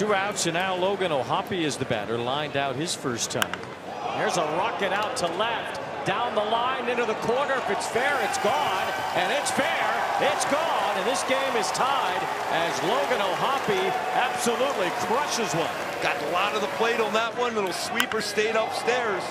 2 outs, and now Logan O'Hoppe is the batter, lined out his first time. There's a rocket out to left, down the line into the corner. If it's fair, it's gone, and it's fair, it's gone, and this game is tied as Logan O'Hoppe absolutely crushes one. Got a lot of the plate on that one. Little sweeper stayed upstairs,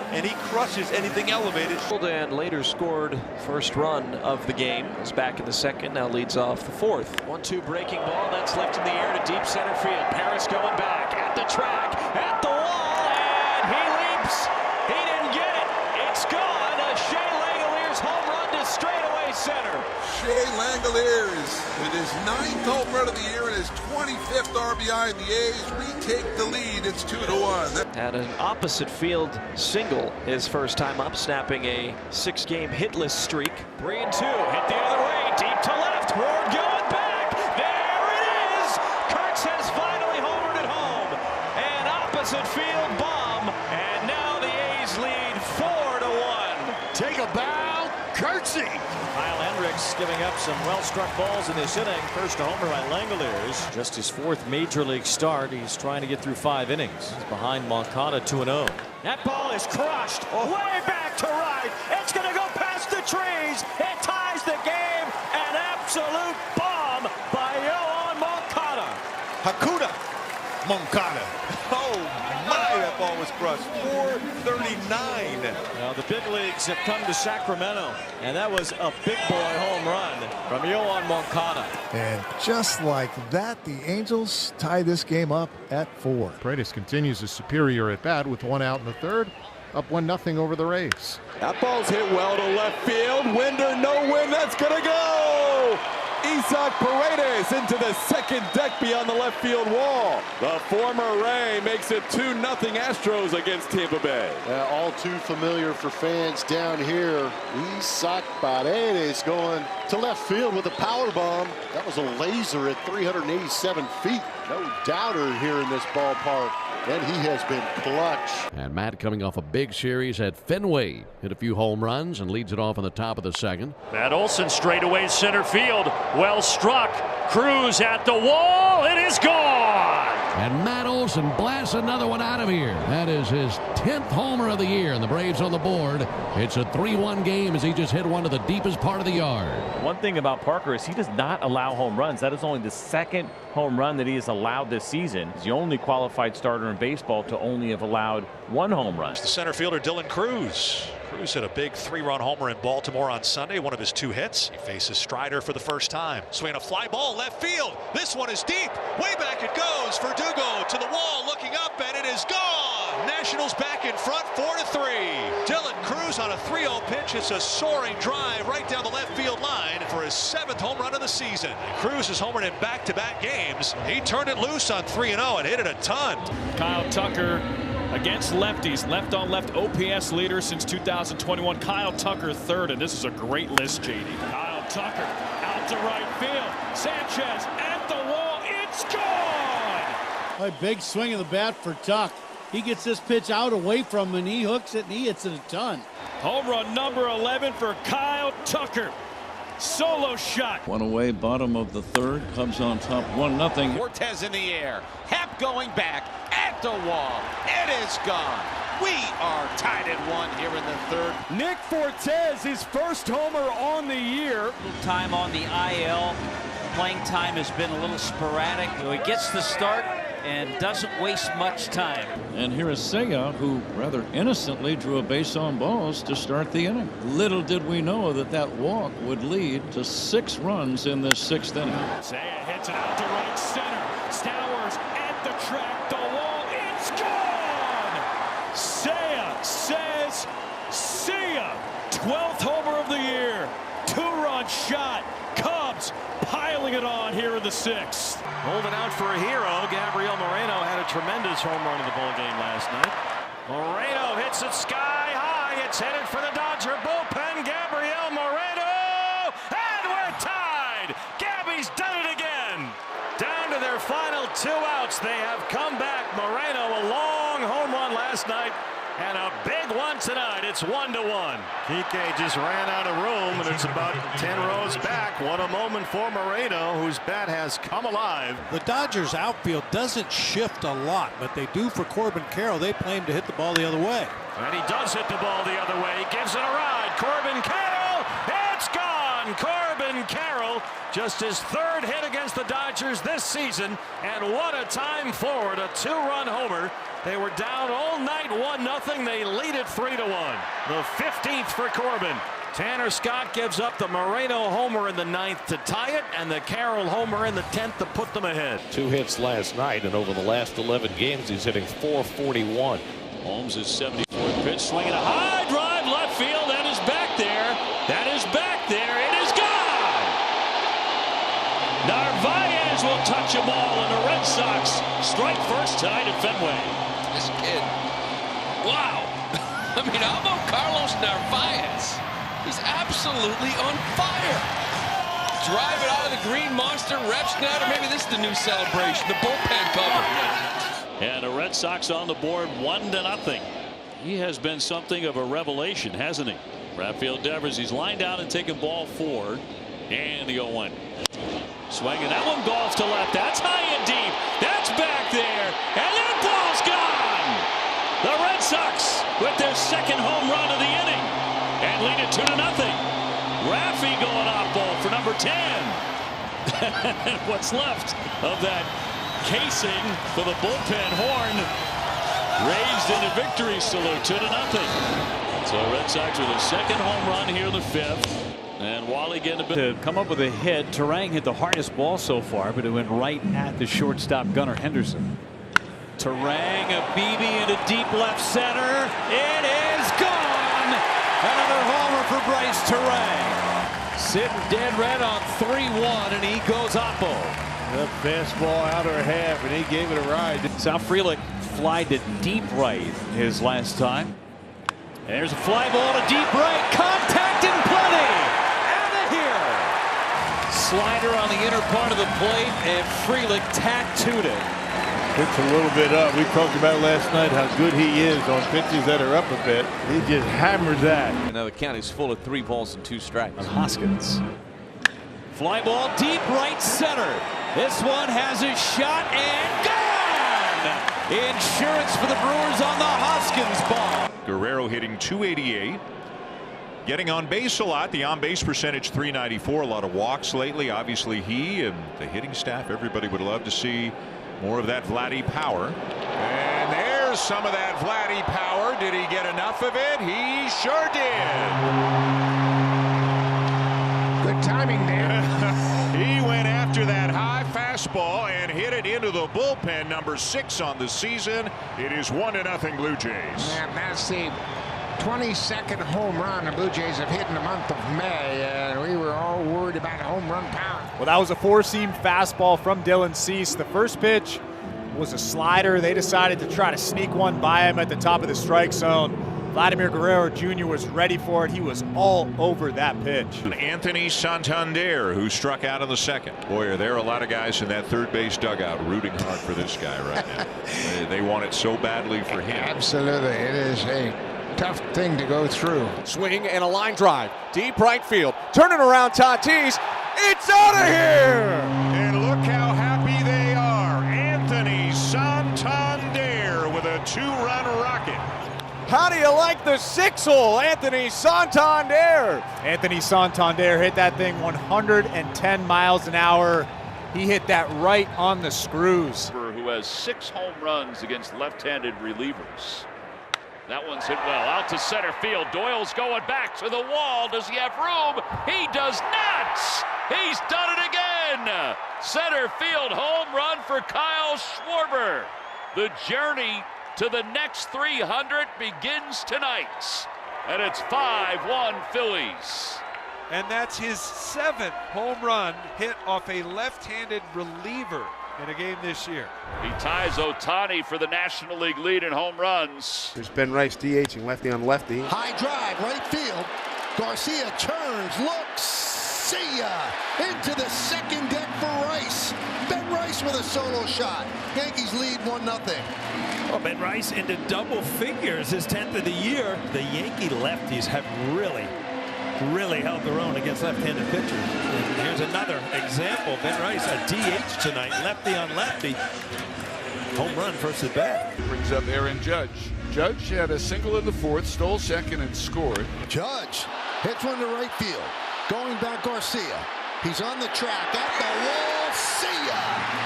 and he crushes anything elevated. And later scored first run of the game. Is back in the second, now leads off the fourth. 1-2 breaking ball, that's left in the air to deep center field. Paris going back at the track, at the wall, and he leaps. He didn't get it. It's gone. A Shea Langeliers home run to straightaway center. Shea Langeliers with his 9th home run of the year and his 25th RBI in the A's retake the lead. It's 2-1. Had an opposite field single his first time up, snapping a 6-game hitless streak. 3-2, hit the other way, deep to left. Ward going back. There it is. Kurtz has finally homered at home. An opposite field bomb, and now the A's lead 4-1. Take a bow, curtsy. Kyle Hendricks giving up some well-struck balls in this inning. First homer by Langeliers. Just his 4th major league start. He's trying to get through 5 innings. He's behind Moncada 2-0. That ball is crushed way back to right. It's going to go past the trees. It ties the game. An absolute bomb by Yoan Moncada. Hakuda Moncada. Oh my, that ball was crushed. 439. Now the big leagues have come to Sacramento, and that was a big boy home run from Yoan Moncada. And just like that, the Angels tie this game up at 4. Paredes continues his superior at bat with 1 out in the 3rd, up 1-0 over the Rays. That ball's hit well to left field. Winder, no win. That's gonna go. Isaac Paredes into the second deck beyond the left field wall. The former Ray makes it 2-0 Astros against Tampa Bay. All too familiar for fans down here. Isaac Paredes going to left field with a power bomb. That was a laser at 387 feet. No doubter here in this ballpark. And he has been clutch. And Matt coming off a big series at Fenway. Hit a few home runs and leads it off in the top of the 2nd. Matt Olson straightaway center field. Well struck. Cruz at the wall. It is gone. And Matt Olson blasts another one out of here. That is his 10th homer of the year, and the Braves on the board. It's a 3-1 game as he just hit one to the deepest part of the yard. One thing about Parker is he does not allow home runs. That is only the 2nd home run that he has allowed this season. He's the only qualified starter in baseball to only have allowed 1 home run. The center fielder Dylan Cruz. Cruz hit a big 3-run homer in Baltimore on Sunday, one of his 2 hits. He faces Strider for the first time. Swinging a fly ball left field. This one is deep. Way back it goes. Verdugo to the wall, looking up, and it is gone. Nationals back in front, 4-3. Dylan Cruz on a 3-0 pitch. It's a soaring drive right down the left field line for his 7th home run of the season. Cruz has homered in back-to-back games. He turned it loose on 3-0 and hit it a ton. Kyle Tucker against lefties, left on left OPS leader since 2021. Kyle Tucker 3rd, and this is a great list, JD. Kyle Tucker out to right field. Sanchez at the wall. It's gone. A big swing of the bat for Tuck. He gets this pitch out away from him, and he hooks it, and he hits it a ton. Home run number 11 for Kyle Tucker. Solo shot. One away, bottom of the 3rd. Cubs on top, 1-0. Cortez in the air. Happ going back at the wall. It is gone. We are tied at 1 here in the 3rd. Nick Fortes, his first homer on the year. Time on the IL. Playing time has been a little sporadic. So he gets the start and doesn't waste much time. And here is Seiya, who rather innocently drew a base on balls to start the inning. Little did we know that walk would lead to 6 runs in this 6th inning. Seiya hits it out to right center. Stowers at the track, the wall, it's gone! Seiya says, see ya! 12th homer of the year. 2-run shot. Cubs piling it on here in the 6th. Holding out for a hero. Gabriel Moreno had a tremendous home run in the ballgame last night. Moreno hits it sky high. It's headed for the Dodger bullpen. Gabriel Moreno, and we're tied. Gabby's done it again. Down to their final 2 outs. They have come back. Moreno, a long home run last night. And a big one tonight. It's 1-1. Kike just ran out of room, and it's about 10 rows back. What a moment for Moreno, whose bat has come alive. The Dodgers outfield doesn't shift a lot, but they do for Corbin Carroll. They play him to hit the ball the other way. And he does hit the ball the other way. He gives it a ride. Corbin Carroll, it's gone. Corbin Carroll, just his third hit against the Dodgers this season. And what a time forward, a 2-run homer. They were down all night 1-0. They lead it 3-1. The 15th for Corbin. Tanner Scott gives up the Moreno homer in the 9th to tie it, and the Carroll homer in the 10th to put them ahead. 2 hits last night, and over the last 11 games, he's hitting .441. Holmes is 74th pitch, swinging a high drive left field. That is back there. That is back there. It is gone. Narvaez will touch a ball, and the Red Sox strike first tonight at Fenway. This kid, wow. I mean, how about Carlos Narvaez? He's absolutely on fire. Drive it out of the green monster, reps net, or maybe this is the new celebration, the bullpen cover. And the Red Sox on the board 1-0. He has been something of a revelation, hasn't he? Rafael Devers, he's lined out and taking ball 4. And the 0-1. Swinging, that one golfs to left. That's high and deep. That's back there. And that ball's gone. The Red Sox with their second home run of the inning. And lead it 2-0. Raffy going off ball for number 10. What's left of that casing for the bullpen horn raised in a victory salute. 2-0. So Red Sox with a second home run here in the 5th. And Wally getting a bit to come up with a hit. Turang hit the hardest ball so far, but it went right at the shortstop Gunnar Henderson. Turang, a BB into deep left center. It is gone. Another homer for Bryce Turang. Sitting dead red on 3-1, and he goes oppo. The fastball outer half, and he gave it a ride. Sal Frelick flied to deep right his last time. There's a fly ball to deep right. Contact in plenty. Out of here. Slider on the inner part of the plate, and Frelick tattooed it. It's a little bit up. We talked about last night how good he is on pitches that are up a bit. He just hammered that. Now the count is full of 3 balls and 2 strikes. On Hoskins. Fly ball deep right center. This one has a shot and gone. Insurance for the Brewers on the Hoskins ball. Guerrero hitting .288. Getting on base a lot. The on base percentage .394. A lot of walks lately. Obviously he and the hitting staff, everybody would love to see more of that Vladdy power. And there's some of that Vladdy power. Did he get enough of it? He sure did. Good timing there. He went after that high fastball and hit it into the bullpen. Number 6 on the season. It is 1-0 Blue Jays. Yeah, that's the 22nd home run the Blue Jays have hit in the month of May, and we were all worried about home run power. Well, that was a 4-seam fastball from Dylan Cease. The first pitch was a slider. They decided to try to sneak one by him at the top of the strike zone. Vladimir Guerrero Jr. was ready for it. He was all over that pitch. Anthony Santander, who struck out in the 2nd. Boy, there are a lot of guys in that third base dugout rooting hard for this guy right now. They want it so badly for him. Absolutely. It is a tough thing to go through. Swing and a line drive. Deep right field. Turning around Tatis. It's out of here! And look how happy they are. Anthony Santander with a 2-run rocket. How do you like the 6-hole, Anthony Santander? Anthony Santander hit that thing 110 miles an hour. He hit that right on the screws. Who has 6 home runs against left-handed relievers. That one's hit well out to center field. Doyle's going back to the wall. Does he have room? He does not. He's done it again. Center field home run for Kyle Schwarber. The journey to the next 300 begins tonight. And it's 5-1 Phillies. And that's his 7th home run hit off a left-handed reliever in a game this year. He ties Ohtani for the National League lead in home runs. There's Ben Rice DHing lefty on lefty. High drive, right field. Garcia turns, looks, see ya. Into the 2nd deck for Rice. Ben Rice Rice with a solo shot. Yankees lead 1-0. Well, Ben Rice into double figures, his 10th of the year. The Yankee lefties have really held their own against left-handed pitchers. And here's another example. Ben Rice, a DH tonight, lefty on lefty. Home run versus bat. Brings up Aaron Judge. Judge had a single in the fourth, stole second, and scored. Judge hits one to right field. Going back, Garcia. He's on the track at the wall. See ya!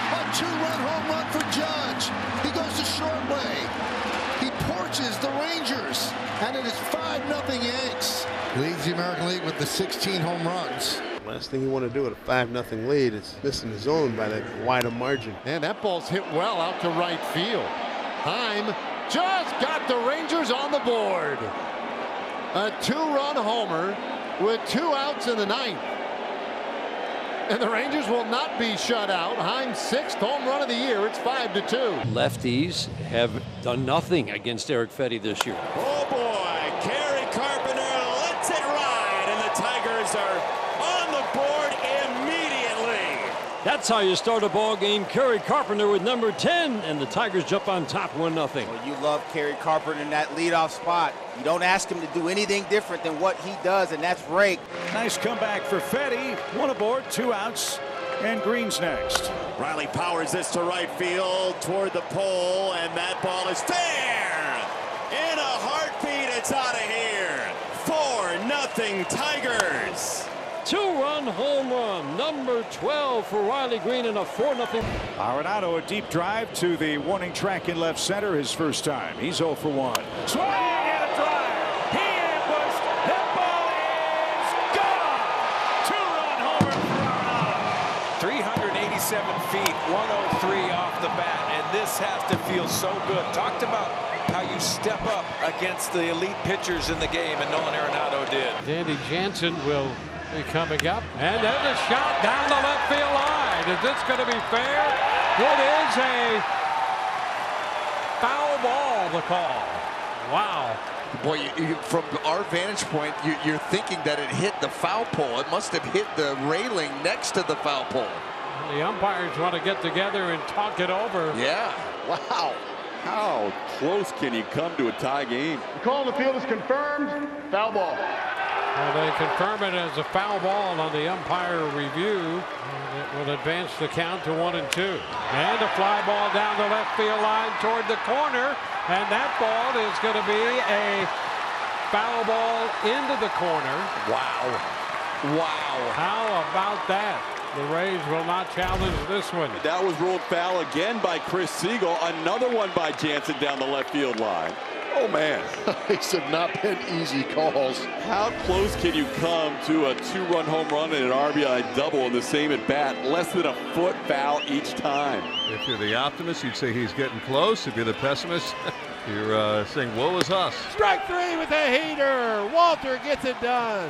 A 2-run home run for Judge. He goes the short way. He porches the Rangers, and it is 5-0 Yanks. Leads the American League with the 16 home runs. Last thing you want to do at a 5-0 lead is missing the zone by that wider margin. And that ball's hit well out to right field. Heim just got the Rangers on the board. A 2-run homer with 2 outs in the 9th. And the Rangers will not be shut out. Heim's 6th home run of the year. It's 5-2. Lefties have done nothing against Eric Fetty this year. Oh boy, Kerry Carpenter lets it ride, and the Tigers are on the board immediately. That's how you start a ball game. Kerry Carpenter with number 10, and the Tigers jump on top 1-0. Well, you love Kerry Carpenter in that leadoff spot. You don't ask him to do anything different than what he does, and that's rake. Nice comeback for Fetty. 1 aboard, 2 outs, and Green's next. Riley powers this to right field toward the pole, and that ball is there. In a heartbeat, it's out of here. 4-0 Tigers. 2-run home run, number 12 for Riley Green, and a 4-0. Arenado, a deep drive to the warning track in left center, his first time. He's 0 for 1. Swing and a drive. He ambushed. That ball is gone. 2-run homer for Arenado. 387 feet, 103 off the bat, and this has to feel so good. Talked about how you step up against the elite pitchers in the game, and Nolan Arenado did. Danny Jansen will be coming up, and there's a shot down the left field line. Is this going to be fair? It is a foul ball, the call. Wow. Boy, from our vantage point, you're thinking that it hit the foul pole. It must have hit the railing next to the foul pole. The umpires want to get together and talk it over. Yeah. Wow. How close can you come to a tie game? The call on the field is confirmed. Foul ball. Well, they confirm it as a foul ball on the umpire review. It will advance the count to 1-2. And a fly ball down the left field line toward the corner. And that ball is going to be a foul ball into the corner. Wow. Wow. How about that? The Rays will not challenge this one. That was ruled foul again by Chris Siegel. Another one by Jansen down the left field line. Oh, man. These have not been easy calls. How close can you come to a 2-run home run and an RBI double in the same at bat? Less than a foot foul each time. If you're the optimist, you'd say he's getting close. If you're the pessimist, you're saying, woe is us. Strike 3 with a heater. Walter gets it done.